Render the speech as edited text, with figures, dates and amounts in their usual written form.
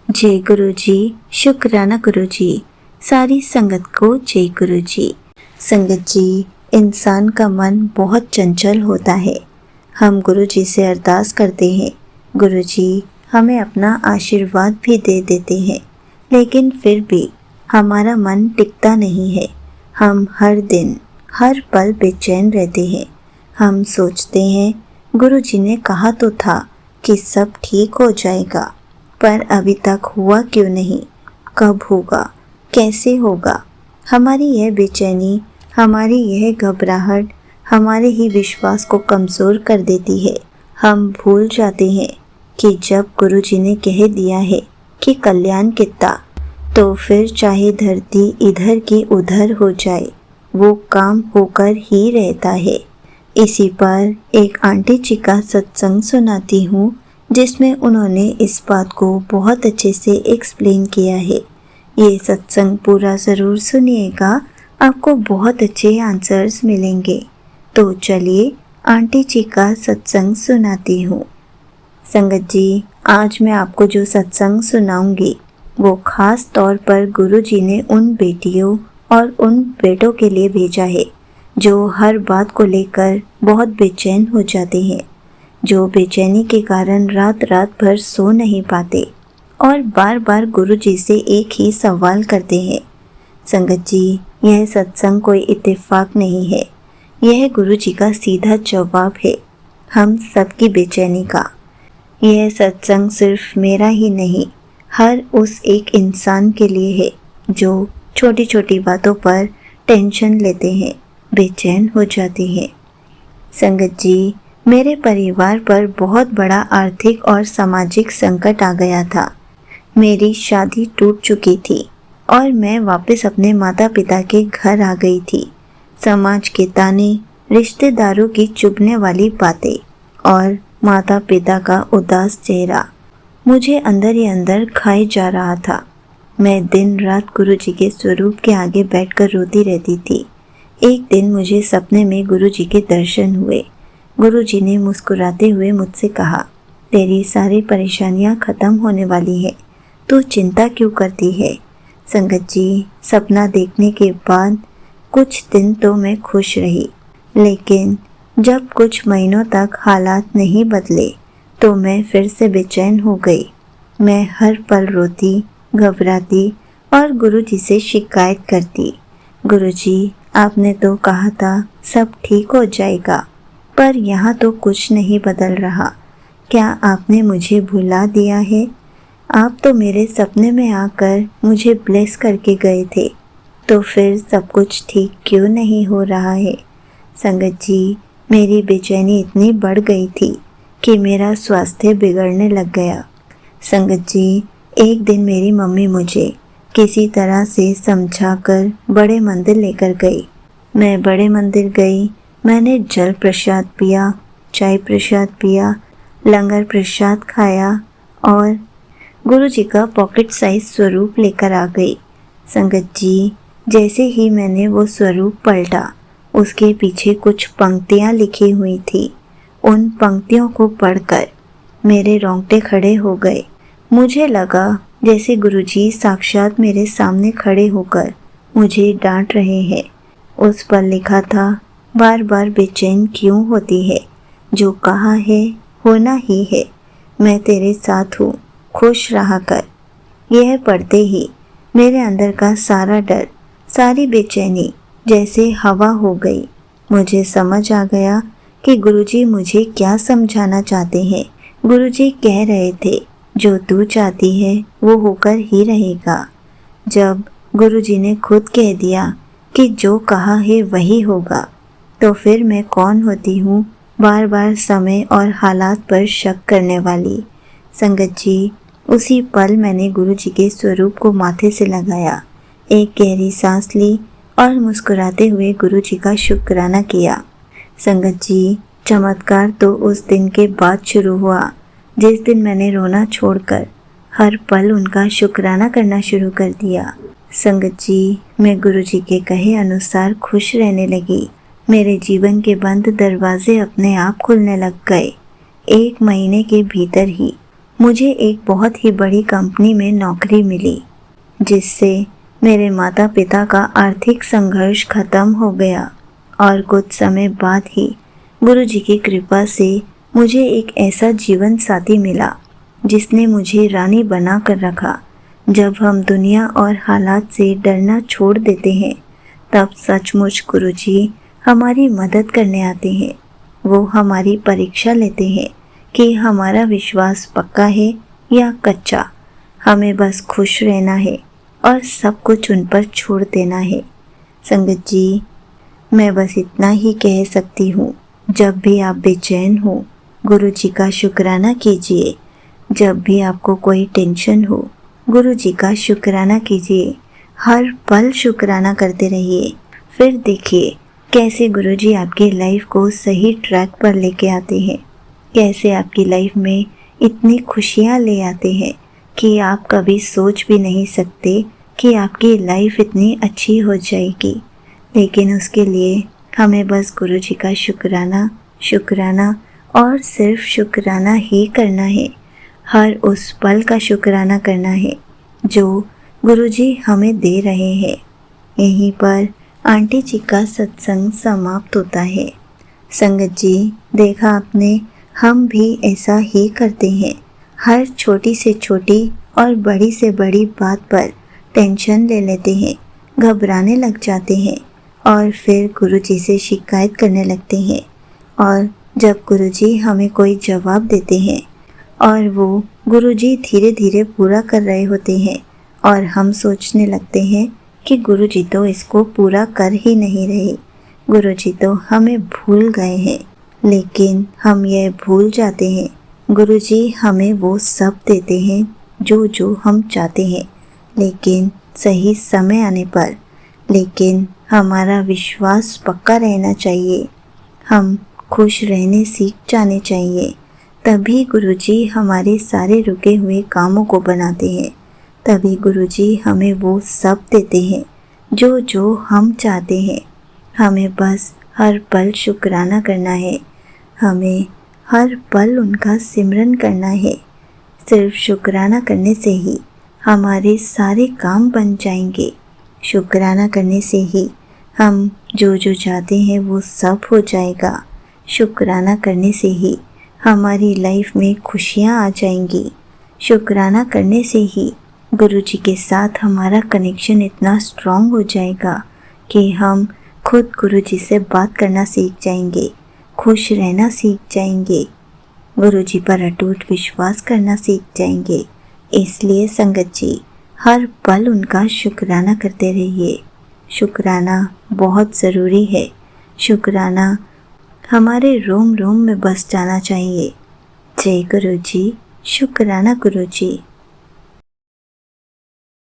जय गुरु जी। शुक्राना गुरु जी। सारी संगत को जय गुरु जी। संगत जी, इंसान का मन बहुत चंचल होता है। हम गुरु जी से अरदास करते हैं, गुरु जी हमें अपना आशीर्वाद भी दे देते हैं, लेकिन फिर भी हमारा मन टिकता नहीं है। हम हर दिन हर पल बेचैन रहते हैं। हम सोचते हैं गुरु जी ने कहा तो था कि सब ठीक हो जाएगा, पर अभी तक हुआ क्यों नहीं? कब होगा? कैसे होगा? हमारी यह बेचैनी, हमारी यह घबराहट हमारे ही विश्वास को कमज़ोर कर देती है। हम भूल जाते हैं कि जब गुरु जी ने कह दिया है कि कल्याण कितना, तो फिर चाहे धरती इधर की उधर हो जाए, वो काम होकर ही रहता है। इसी पर एक आंटी जी का सत्संग सुनाती हूँ, जिसमें उन्होंने इस बात को बहुत अच्छे से एक्सप्लेन किया है। ये सत्संग पूरा ज़रूर सुनिएगा, आपको बहुत अच्छे आंसर्स मिलेंगे। तो चलिए आंटी जी का सत्संग सुनाती हूँ। संगत जी, आज मैं आपको जो सत्संग सुनाऊंगी वो खास तौर पर गुरु जी ने उन बेटियों और उन बेटों के लिए भेजा है जो हर बात को लेकर बहुत बेचैन हो जाते हैं, जो बेचैनी के कारण रात रात भर सो नहीं पाते और बार बार गुरु जी से एक ही सवाल करते हैं। संगत जी, यह सत्संग कोई इत्तेफाक नहीं है, यह गुरु जी का सीधा जवाब है हम सबकी बेचैनी का। यह सत्संग सिर्फ मेरा ही नहीं, हर उस एक इंसान के लिए है जो छोटी छोटी बातों पर टेंशन लेते हैं, बेचैन हो जाते हैं। संगत जी, मेरे परिवार पर बहुत बड़ा आर्थिक और सामाजिक संकट आ गया था। मेरी शादी टूट चुकी थी और मैं वापस अपने माता पिता के घर आ गई थी। समाज के ताने, रिश्तेदारों की चुभने वाली बातें और माता पिता का उदास चेहरा मुझे अंदर ही अंदर खाए जा रहा था। मैं दिन रात गुरु जी के स्वरूप के आगे बैठकर रोती रहती थी। एक दिन मुझे सपने में गुरु जी के दर्शन हुए। गुरु जी ने मुस्कुराते हुए मुझसे कहा, तेरी सारी परेशानियां खत्म होने वाली है, तू चिंता क्यों करती है? संगत जी, सपना देखने के बाद कुछ दिन तो मैं खुश रही, लेकिन जब कुछ महीनों तक हालात नहीं बदले तो मैं फिर से बेचैन हो गई। मैं हर पल रोती, घबराती और गुरु जी से शिकायत करती। गुरु जी, आपने तो कहा था सब ठीक हो जाएगा, पर यहाँ तो कुछ नहीं बदल रहा। क्या आपने मुझे भुला दिया है? आप तो मेरे सपने में आकर मुझे ब्लेस करके गए थे, तो फिर सब कुछ ठीक क्यों नहीं हो रहा है? संगत जी, मेरी बेचैनी इतनी बढ़ गई थी कि मेरा स्वास्थ्य बिगड़ने लग गया। संगत जी, एक दिन मेरी मम्मी मुझे किसी तरह से समझाकर बड़े मंदिर लेकर गई। मैं बड़े मंदिर गई। मैंने जल प्रसाद पिया, चाय प्रसाद पिया, लंगर प्रसाद खाया और गुरु जी का पॉकेट साइज स्वरूप लेकर आ गई। संगत जी, जैसे ही मैंने वो स्वरूप पलटा, उसके पीछे कुछ पंक्तियाँ लिखी हुई थी। उन पंक्तियों को पढ़कर मेरे रोंगटे खड़े हो गए। मुझे लगा जैसे गुरुजी साक्षात मेरे सामने खड़े होकर मुझे डांट रहे हैं। उस पर लिखा था, बार बार बेचैन क्यों होती है? जो कहा है होना ही है। मैं तेरे साथ हूँ, खुश रहा कर। यह पढ़ते ही मेरे अंदर का सारा डर, सारी बेचैनी जैसे हवा हो गई। मुझे समझ आ गया कि गुरुजी मुझे क्या समझाना चाहते हैं। गुरुजी कह रहे थे, जो तू चाहती है वो होकर ही रहेगा। जब गुरुजी ने खुद कह दिया कि जो कहा है वही होगा, तो फिर मैं कौन होती हूँ बार बार समय और हालात पर शक करने वाली। संगत जी, उसी पल मैंने गुरु जी के स्वरूप को माथे से लगाया, एक गहरी सांस ली और मुस्कुराते हुए गुरु जी का शुक्राना किया। संगत जी, चमत्कार तो उस दिन के बाद शुरू हुआ जिस दिन मैंने रोना छोड़कर हर पल उनका शुक्राना करना शुरू कर दिया। संगत जी, मैं गुरु जी के कहे अनुसार खुश रहने लगी। मेरे जीवन के बंद दरवाजे अपने आप खुलने लग गए। 1 महीने के भीतर ही मुझे एक बहुत ही बड़ी कंपनी में नौकरी मिली, जिससे मेरे माता पिता का आर्थिक संघर्ष खत्म हो गया और कुछ समय बाद ही गुरुजी की कृपा से मुझे एक ऐसा जीवन साथी मिला जिसने मुझे रानी बना कर रखा। जब हम दुनिया और हालात से डरना छोड़ देते हैं, तब सचमुच गुरुजी हमारी मदद करने आते हैं। वो हमारी परीक्षा लेते हैं कि हमारा विश्वास पक्का है या कच्चा। हमें बस खुश रहना है और सब कुछ उन पर छोड़ देना है। संगत जी, मैं बस इतना ही कह सकती हूँ, जब भी आप बेचैन हो, गुरु जी का शुक्राना कीजिए। जब भी आपको कोई टेंशन हो, गुरु जी का शुक्राना कीजिए। हर पल शुक्राना करते रहिए। फिर देखिए कैसे गुरु जी आपकी लाइफ को सही ट्रैक पर लेके आते हैं, कैसे आपकी लाइफ में इतनी खुशियाँ ले आते हैं कि आप कभी सोच भी नहीं सकते कि आपकी लाइफ इतनी अच्छी हो जाएगी। लेकिन उसके लिए हमें बस गुरु जी का शुक्राना और सिर्फ शुक्राना ही करना है। हर उस पल का शुक्राना करना है जो गुरु जी हमें दे रहे हैं। यहीं पर आंटी जी का सत्संग समाप्त होता है। संगत जी, देखा आपने, हम भी ऐसा ही करते हैं। हर छोटी से छोटी और बड़ी से बड़ी बात पर टेंशन ले लेते हैं, घबराने लग जाते हैं और फिर गुरुजी से शिकायत करने लगते हैं। और जब गुरुजी हमें कोई जवाब देते हैं और वो गुरुजी धीरे धीरे पूरा कर रहे होते हैं और हम सोचने लगते हैं कि गुरुजी तो इसको पूरा कर ही नहीं रहे, गुरुजी तो हमें भूल गए हैं। लेकिन हम यह भूल जाते हैं, गुरुजी हमें वो सब देते हैं जो हम चाहते हैं, लेकिन सही समय आने पर। लेकिन हमारा विश्वास पक्का रहना चाहिए, हम खुश रहने सीख जाने चाहिए। तभी गुरुजी हमारे सारे रुके हुए कामों को बनाते हैं। तभी गुरुजी हमें वो सब देते हैं जो हम चाहते हैं। हमें बस हर पल शुक्राना करना है, हमें हर पल उनका सिमरन करना है। सिर्फ शुक्राना करने से ही हमारे सारे काम बन जाएंगे। शुक्राना करने से ही हम जो चाहते हैं वो सब हो जाएगा। शुक्राना करने से ही हमारी लाइफ में खुशियाँ आ जाएंगी। शुक्राना करने से ही गुरुजी के साथ हमारा कनेक्शन इतना स्ट्रॉन्ग हो जाएगा कि हम खुद गुरुजी से बात करना सीख जाएंगे, खुश रहना सीख जाएंगे, गुरुजी पर अटूट विश्वास करना सीख जाएंगे। इसलिए संगत जी, हर पल उनका शुक्राना करते रहिए। शुक्राना बहुत ज़रूरी है। शुक्राना हमारे रोम रोम में बस जाना चाहिए। जय गुरु जी, शुक्राना गुरु जी।